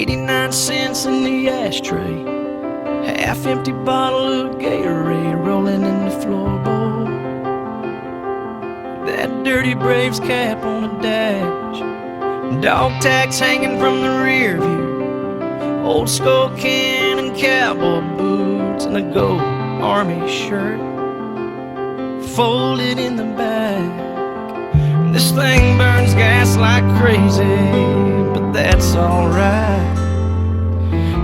89 cents in the ashtray, half-empty bottle of Gatorade rolling in the floorboard. That dirty Braves cap on the dash, dog tags hanging from the rear view, old skull can and cowboy boots, and a gold army shirt folded in the back. This thing burns gas like crazy, but that's alright.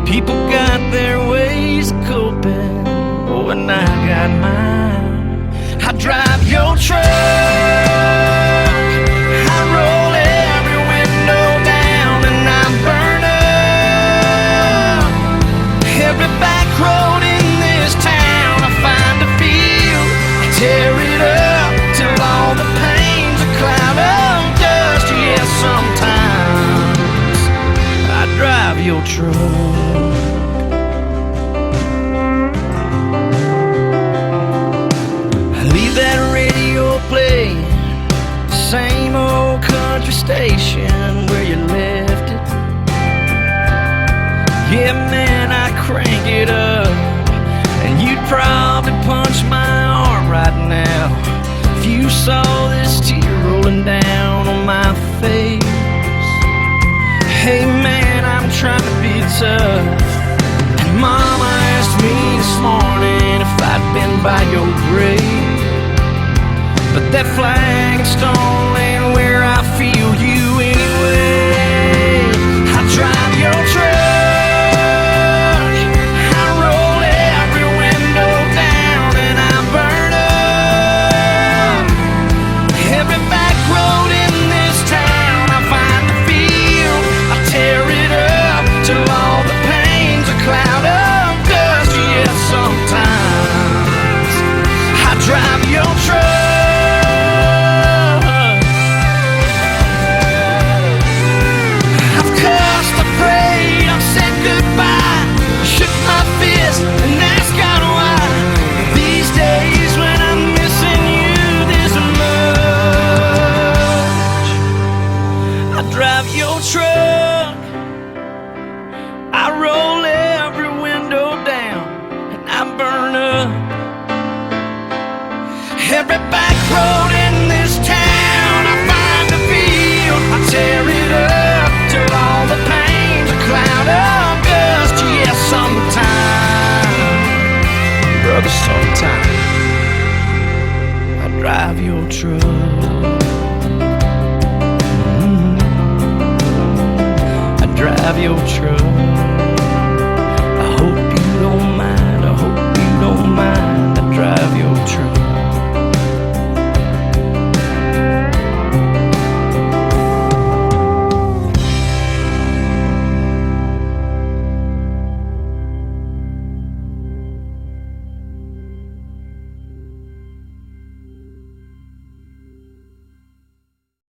People got their ways of coping, oh, and I got mine. I drive your truck, I roll every window down, and I burn up every back road in this town. I find a field, I tear it up till all the pain's a cloud of dust. Yeah, sometimes I drive your truck. Leave that radio playing, same old country station where you left it. Yeah, man, I crank it up, and you'd probably punch my arm right now if you saw this tear rolling down on my face. Hey man, I'm trying to be tough, and Mama asked me this morning if I'd been by your grave. But that flag and stone ain't where I feel you anyway. I drive your truck, I roll every window down, and I burn up every back road in this town. I find a field, I tear it up till all the pain's a cloud of dust. Yeah, sometimes I drive your truck. Truck, I roll every window down, and I burn up every back road in this town. I find a field, I tear it up till all the pain's a cloud of dust. Yeah, sometime, brother, sometime I drive your truck. Drive your truck. I hope you don't mind, I hope you don't mind. I drive your truck.